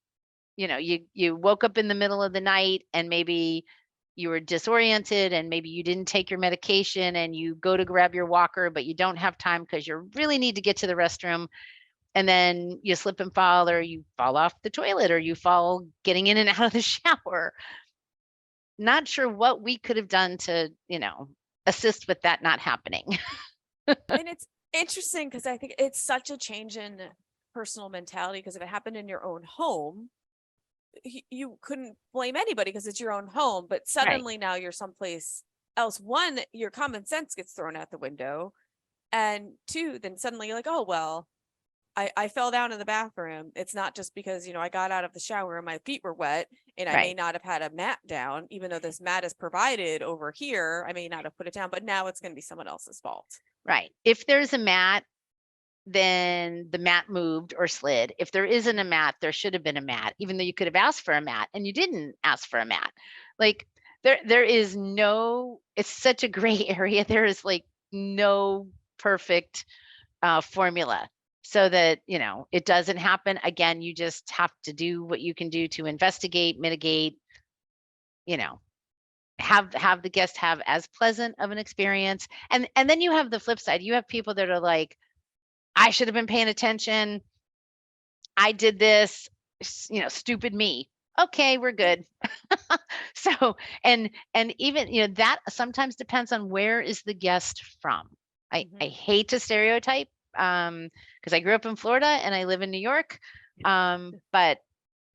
You woke up in the middle of the night and maybe you were disoriented and maybe you didn't take your medication and you go to grab your walker, but you don't have time because you really need to get to the restroom. And then you slip and fall, or you fall off the toilet, or you fall getting in and out of the shower. Not sure what we could have done to, assist with that not happening. And it's interesting because I think it's such a change in personal mentality, because if it happened in your own home, you couldn't blame anybody because it's your own home. But suddenly now you're someplace else. One, your common sense gets thrown out the window. And two, then suddenly you're like, oh, well, I fell down in the bathroom. It's not just because, I got out of the shower and my feet were wet and I may not have had a mat down, even though this mat is provided over here. I may not have put it down, but now it's going to be someone else's fault. Right. If there's a mat, then the mat moved or slid. If there isn't a mat, there should have been a mat, even though you could have asked for a mat and you didn't ask for a mat. Like there is no, it's such a gray area. There is like no perfect formula so that, it doesn't happen again. You just have to do what you can do to investigate, mitigate, have the guest have as pleasant of an experience. And then you have the flip side. You have people that are like, I should have been paying attention. I did this, stupid me. Okay, we're good. So, and even, that sometimes depends on where is the guest from. I hate to stereotype, because I grew up in Florida and I live in New York. But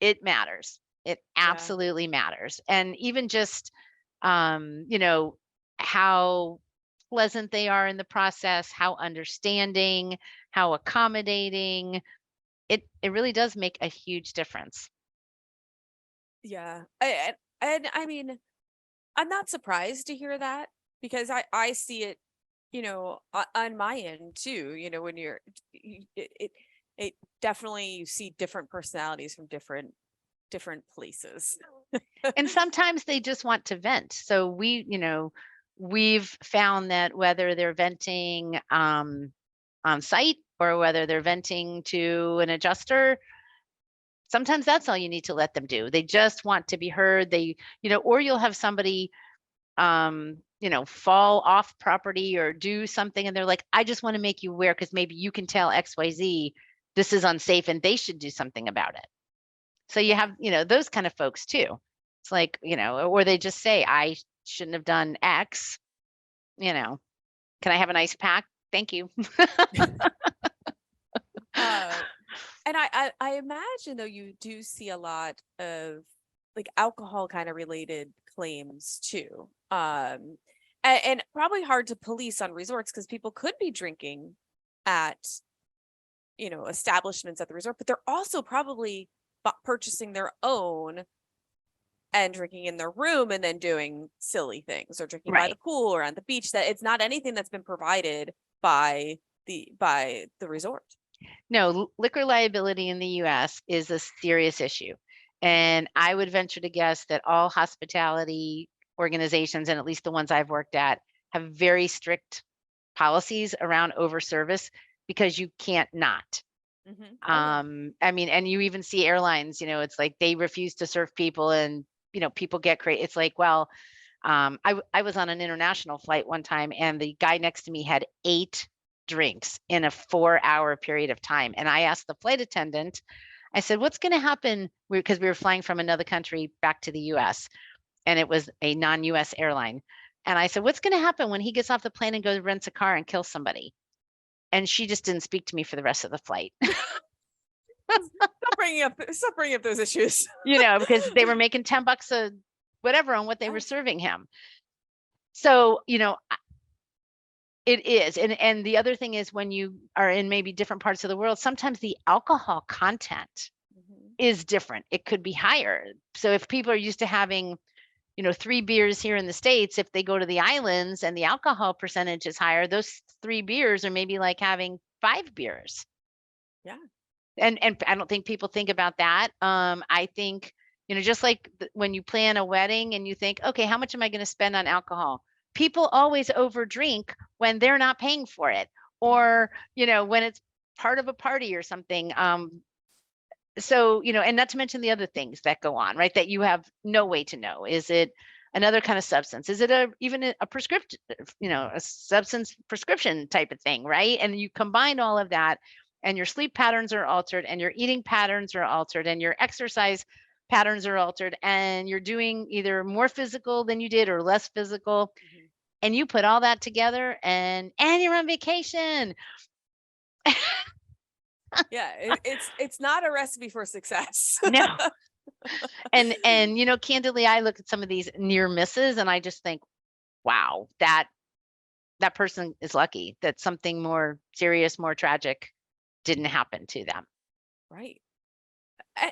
it matters. It absolutely matters. And even just, how pleasant they are in the process, how understanding, how accommodating, it really does make a huge difference. Yeah. And I mean, I'm not surprised to hear that, because I see it, on my end too, when it definitely, you see different personalities from different places. And sometimes they just want to vent. So we've found that whether they're venting on site or whether they're venting to an adjuster, sometimes that's all you need to let them do. They just want to be heard. Or you'll have somebody, fall off property or do something. And they're like, I just want to make you aware, because maybe you can tell XYZ, this is unsafe and they should do something about it. So you have, those kind of folks too. It's like, or they just say, I shouldn't have done X, can I have an ice pack? Thank you. And I imagine, though, you do see a lot of like alcohol kind of related claims too. And probably hard to police on resorts, because people could be drinking at, establishments at the resort, but they're also probably purchasing their own and drinking in their room and then doing silly things, or drinking by the pool or on the beach. That it's not anything that's been provided by the resort. No, liquor liability in the US is a serious issue. And I would venture to guess that all hospitality organizations, and at least the ones I've worked at, have very strict policies around overservice, because you can't not. I mean, and you even see airlines, it's like they refuse to serve people, and, people get crazy. It's like, well, I was on an international flight one time, and the guy next to me had 8 drinks in a 4-hour period of time. And I asked the flight attendant, I said, what's going to happen? Because we were flying from another country back to the US, and it was a non-US airline. And I said, what's going to happen when he gets off the plane and goes rents a car and kills somebody? And she just didn't speak to me for the rest of the flight. Stop bringing up those issues. Because they were making $10 a whatever on what they were serving him. So, it is. And the other thing is, when you are in maybe different parts of the world, sometimes the alcohol content is different. It could be higher. So if people are used to having, 3 beers here in the States, if they go to the islands and the alcohol percentage is higher, those 3 beers are maybe like having 5 beers. Yeah. And I don't think people think about that. I think, just like when you plan a wedding and you think, okay, how much am I going to spend on alcohol? People always overdrink when they're not paying for it, or, when it's part of a party or something. So, and not to mention the other things that go on, right? That you have no way to know. Is it another kind of substance? Is it even a prescription, a substance prescription type of thing, right? And you combine all of that, and your sleep patterns are altered, and your eating patterns are altered, and your exercise patterns are altered, and you're doing either more physical than you did or less physical. And you put all that together and you're on vacation. Yeah, it's not a recipe for success. No. And candidly, I look at some of these near misses and I just think, wow, that person is lucky that something more serious, more tragic didn't happen to them. Right.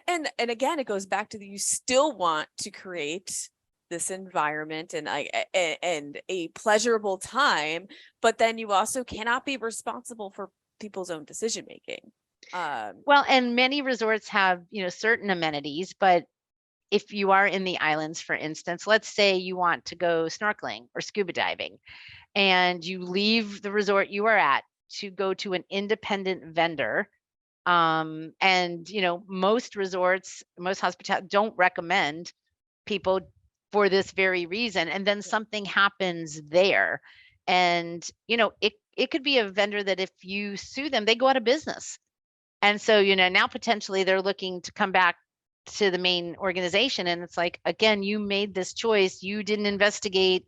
And again, it goes back to you still want to create this environment and a pleasurable time, but then you also cannot be responsible for people's own decision making. Well, and many resorts have, certain amenities, but if you are in the islands, for instance, let's say you want to go snorkeling or scuba diving, and you leave the resort you are at to go to an independent vendor. And, most resorts, most hospitality don't recommend people for this very reason. And then something happens there. And, it could be a vendor that if you sue them, they go out of business. And so, now potentially they're looking to come back to the main organization. And it's like, again, you made this choice. You didn't investigate.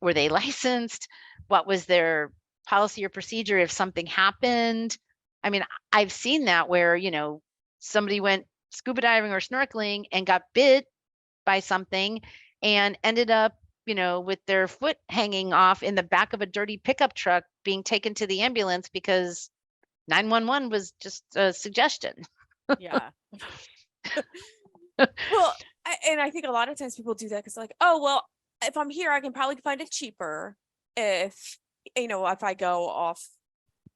Were they licensed? What was their policy or procedure if something happened? I mean, I've seen that where, somebody went scuba diving or snorkeling and got bit by something and ended up, with their foot hanging off in the back of a dirty pickup truck being taken to the ambulance because 911 was just a suggestion. Yeah. Well, and I think a lot of times people do that because like, oh, well, if I'm here, I can probably find it cheaper if I go off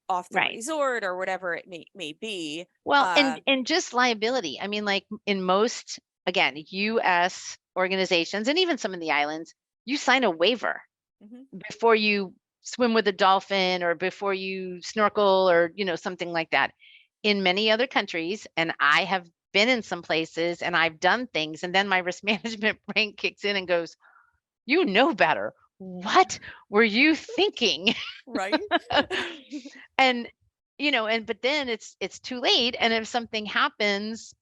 the Right. resort or whatever it may be. Well, and just liability. I mean, like in most, again, U.S. organizations and even some in the islands, you sign a waiver before you swim with a dolphin or before you snorkel or, something like that. In many other countries, and I have been in some places and I've done things, and then my risk management brain kicks in and goes, you know better. What were you thinking? Right. And, but then it's too late. And if something happens,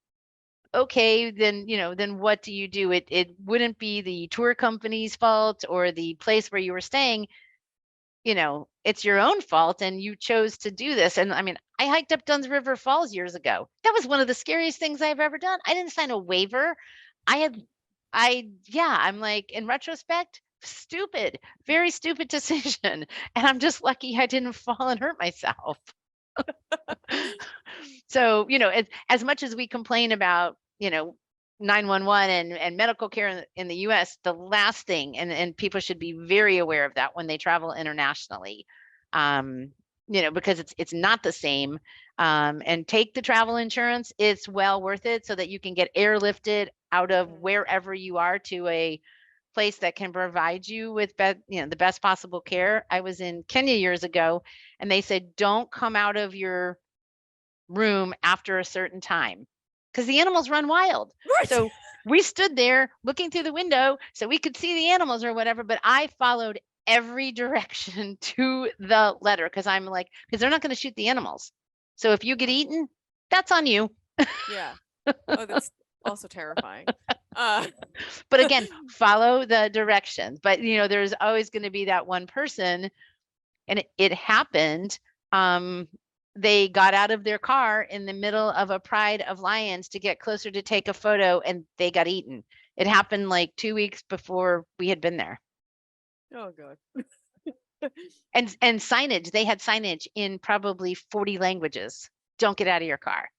okay, then, then what do you do? It wouldn't be the tour company's fault or the place where you were staying. It's your own fault and you chose to do this. And I mean, I hiked up Dunn's River Falls years ago. That was one of the scariest things I've ever done. I didn't sign a waiver. I'm like, in retrospect, stupid, very stupid decision. And I'm just lucky I didn't fall and hurt myself. So, as much as we complain about, 911 and medical care in the US, the last thing, and people should be very aware of that when they travel internationally, because it's not the same. And take the travel insurance. It's well worth it so that you can get airlifted out of wherever you are to a place that can provide you with the best possible care. I was in Kenya years ago and they said, don't come out of your room after a certain time because the animals run wild. Right. So we stood there looking through the window so we could see the animals or whatever, but I followed every direction to the letter because I'm like, because they're not going to shoot the animals. So if you get eaten, that's on you. Yeah. Oh, that's also terrifying. But again, follow the directions. But there's always going to be that one person, and it happened. They got out of their car in the middle of a pride of lions to get closer to take a photo, and they got eaten. It happened like 2 weeks before we had been there. Oh, God. And signage, they had signage in probably 40 languages. Don't get out of your car.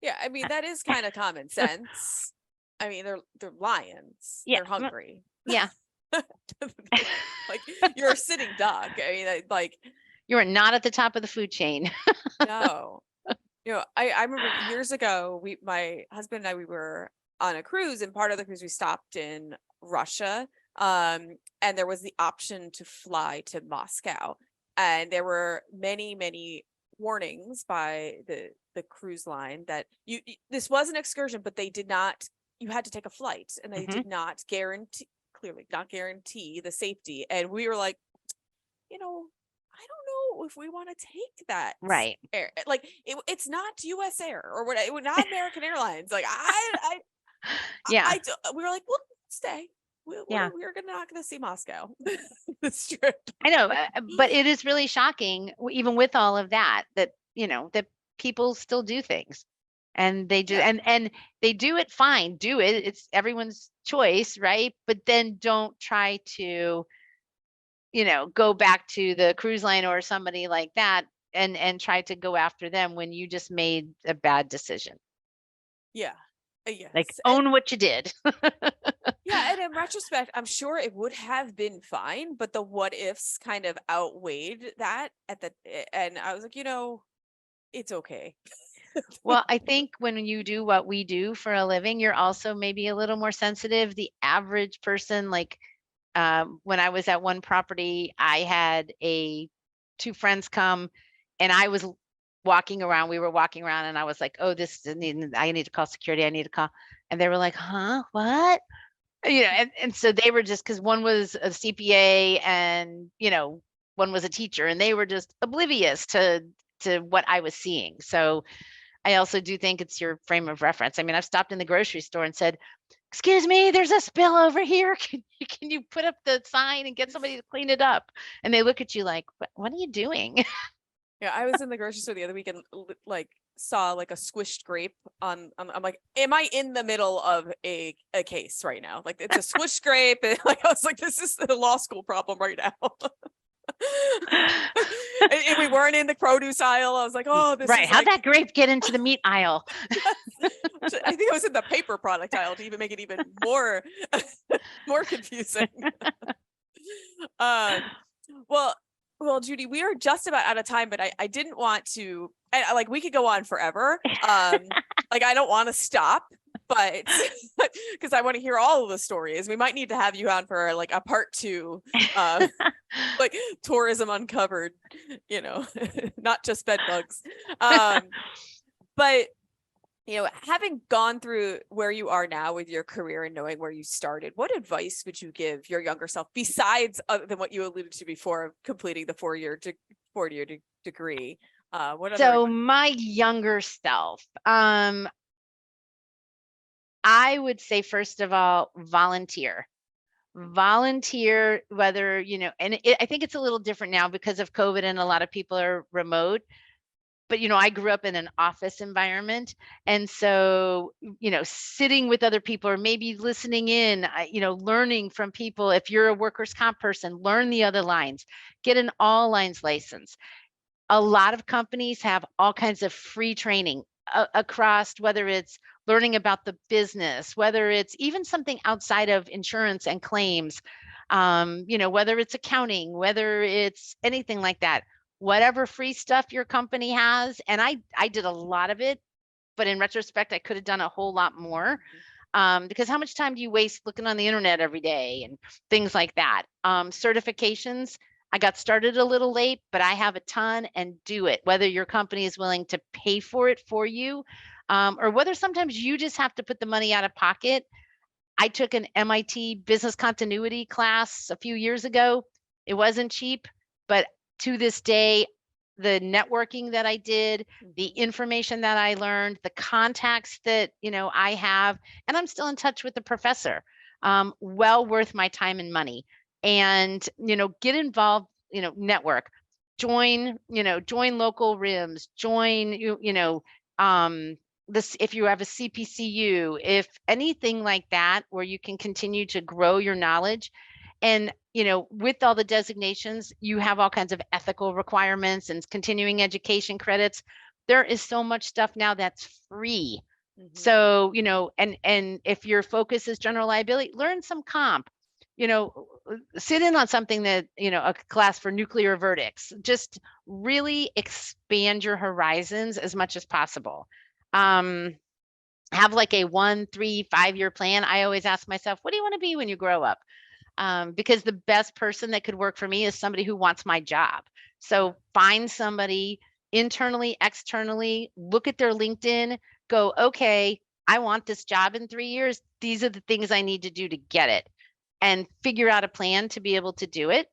Yeah, I mean, that is kind of common sense. I mean, they're lions. Yeah. They're hungry. Yeah. Like you're a sitting duck. I mean, like You're not at the top of the food chain. no. I remember years ago, my husband and I, we were on a cruise, and part of the cruise we stopped in Russia. And there was the option to fly to Moscow. And there were many, many warnings by the cruise line that this was an excursion, but they did not, you had to take a flight, and they did not clearly not guarantee the safety. And we were like, I don't know if we want to take that Right. air. Like it's not US Air or what, it was not American Airlines. Like Yeah. we were like, well, stay. We're not going to see Moscow this trip. I know, but it is really shocking, even with all of that, that people still do things, and they do, and they do it fine. Do it. It's everyone's choice, right? But then don't try to, go back to the cruise line or somebody like that and try to go after them when you just made a bad decision. Yeah. Yes. Like own what you did. Yeah, and in retrospect, I'm sure it would have been fine, but the what ifs kind of outweighed that and I was like, it's okay. Well, I think when you do what we do for a living, you're also maybe a little more sensitive. The average person, like when I was at one property, I had two friends come, and I was walking around. We were walking around, and I was like, "Oh, I need to call security. I need to call." And they were like, "Huh? What?" And so they were just, because one was a CPA and one was a teacher, and they were just oblivious to what I was seeing. So I also do think it's your frame of reference. I mean, I've stopped in the grocery store and said, "Excuse me, there's a spill over here. Can you put up the sign and get somebody to clean it up?" And they look at you like, what are you doing? Yeah, I was in the grocery store the other week and like saw like a squished grape I'm like, am I in the middle of a case right now? Like it's a squished grape, and like I was like, this is the law school problem right now. And we weren't in the produce aisle. I was like, oh, this right. is How'd that grape get into the meat aisle? I think I was in the paper product aisle to even make it even more confusing. Well, Judy, we are just about out of time, but I didn't want to, like, we could go on forever. Like, I don't want to stop, but because I want to hear all of the stories. We might need to have you on for like a part 2, like tourism uncovered, not just bed bugs. But having gone through where you are now with your career and knowing where you started, what advice would you give your younger self, besides other than what you alluded to before of completing the 4-year degree? My younger self, I would say, first of all, volunteer, whether, and I think it's a little different now because of COVID and a lot of people are remote. But, I grew up in an office environment. And so, sitting with other people or maybe listening in, learning from people. If you're a workers' comp person, learn the other lines, get an all lines license. A lot of companies have all kinds of free training across, whether it's learning about the business, whether it's even something outside of insurance and claims, whether it's accounting, whether it's anything like that. Whatever free stuff your company has. And I did a lot of it, but in retrospect, I could have done a whole lot more, because how much time do you waste looking on the internet every day and things like that? Certifications, I got started a little late, but I have a ton, and do it, whether your company is willing to pay for it for you, or whether sometimes you just have to put the money out of pocket. I took an MIT business continuity class a few years ago. It wasn't cheap, but to this day, the networking that I did, the information that I learned, the contacts that, I have, and I'm still in touch with the professor, well worth my time and money. And, get involved, network, join local RIMs, join, if you have a CPCU, if anything like that, where you can continue to grow your knowledge. And, with all the designations, you have all kinds of ethical requirements and continuing education credits. There is so much stuff now that's free So, and if your focus is general liability, learn some comp, sit in on something that, a class for nuclear verdicts, just really expand your horizons as much as possible. Have like a 1, 3, 5-year plan. I always ask myself, what do you want to be when you grow up? Because the best person that could work for me is somebody who wants my job. So find somebody internally, externally, look at their LinkedIn, go, okay, I want this job in 3 years. These are the things I need to do to get it, and figure out a plan to be able to do it.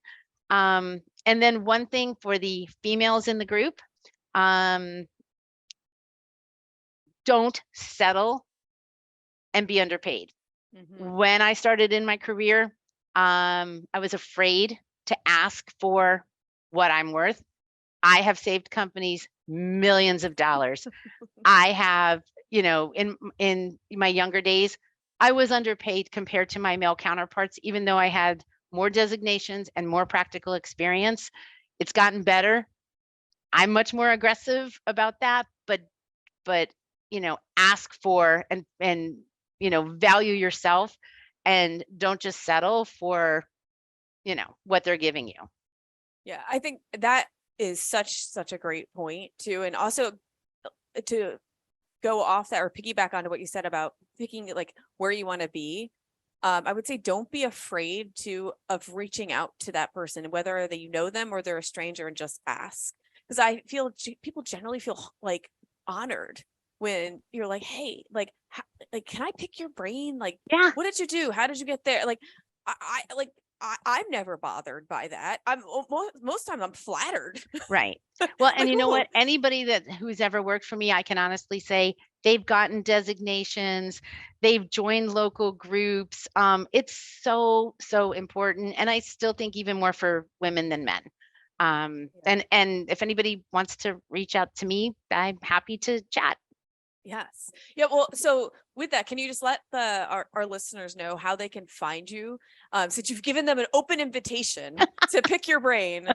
And then one thing for the females in the group, don't settle and be underpaid. When I started in my career, I was afraid to ask for what I'm worth. I have saved companies millions of dollars. I have, in my younger days, I was underpaid compared to my male counterparts, even though I had more designations and more practical experience. It's gotten better. I'm much more aggressive about that, but ask for and value yourself, and don't just settle for what they're giving you. Yeah, I think that is such a great point too. And also to go off that or piggyback onto what you said about picking like where you want to be. I would say don't be afraid of reaching out to that person, whether you know them or they're a stranger, and just ask. Because I feel people generally feel like honored when you're like, hey, like can I pick your brain? Like, Yeah. What did you do? How did you get there? Like, I'm never bothered by that. I'm most times I'm flattered. Right. Well, and Like, you know ooh. what? Anybody who's ever worked for me, I can honestly say they've gotten designations, they've joined local groups. It's so important, and I still think even more for women than men. And if anybody wants to reach out to me, I'm happy to chat. Yes. Yeah. Well, so with that, can you just let our listeners know how they can find you? Since you've given them an open invitation to pick your brain.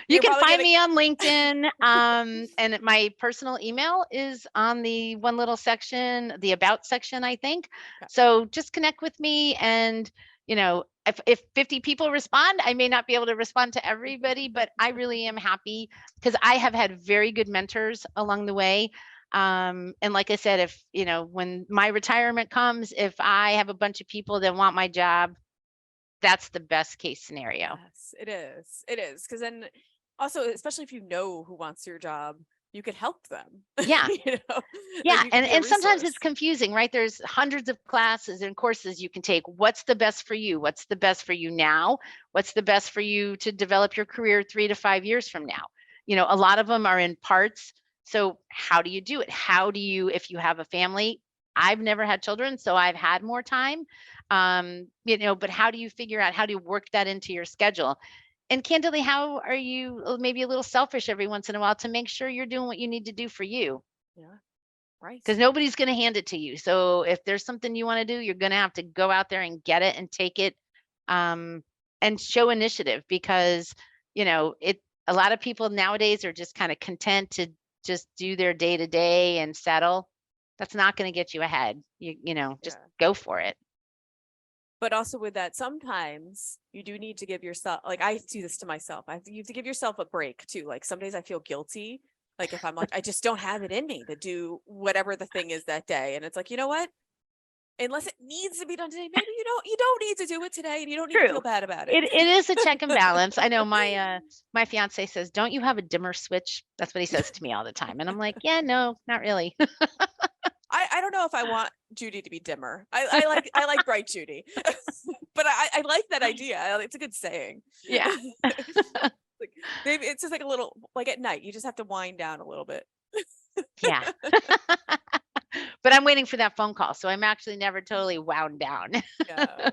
You can find me on LinkedIn. And my personal email is on the one little section, the about section, I think. Okay. So just connect with me, and if 50 people respond, I may not be able to respond to everybody, but I really am happy because I have had very good mentors along the way. And like I said, if when my retirement comes, if I have a bunch of people that want my job, that's the best case scenario. Yes, it is. Because then also, especially if you know who wants your job, you could help them. Yeah. Yeah. Like and sometimes it's confusing, right? There's hundreds of classes and courses you can take. What's the best for you? What's the best for you now? What's the best for you to develop your career 3 to 5 years from now? A lot of them are in parts. So how do you do it? How do you, if you have a family? I've never had children, so I've had more time. But how do you figure out how to work that into your schedule? And candidly, how are you maybe a little selfish every once in a while to make sure you're doing what you need to do for you? Yeah. Right. Because nobody's going to hand it to you. So if there's something you want to do, you're going to have to go out there and get it and take it, and show initiative, because, a lot of people nowadays are just kind of content to just do their day to day and settle. That's not going to get you ahead. Just go for it. But also with that, sometimes you do need to give yourself, like I do this to myself. You have to give yourself a break too. Like some days I feel guilty. Like if I'm like, I just don't have it in me to do whatever the thing is that day. And it's like, you know what? Unless it needs to be done today, maybe you don't need to do it today, and you don't need to feel bad about it. It is a check and balance. I know my fiance says, "Don't you have a dimmer switch?" That's what he says to me all the time. And I'm like, yeah, no, not really. I don't know if I want Judy to be dimmer. I like bright Judy, but I like that idea. It's a good saying. Yeah. Like maybe it's just like a little, like at night, you just have to wind down a little bit. Yeah. But I'm waiting for that phone call, so I'm actually never totally wound down. Yeah.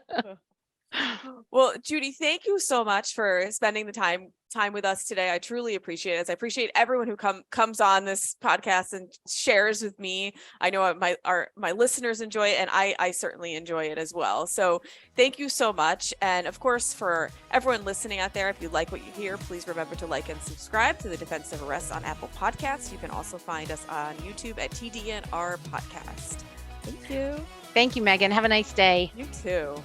Well, Judy, thank you so much for spending the time with us today. I truly appreciate it. I appreciate everyone who comes on this podcast and shares with me. I know my listeners enjoy it, and I certainly enjoy it as well. So thank you so much. And of course, for everyone listening out there, if you like what you hear, please remember to like and subscribe to the Defense Never Rests on Apple Podcasts. You can also find us on YouTube at TDNR Podcast. Thank you. Thank you, Megan. Have a nice day. You too.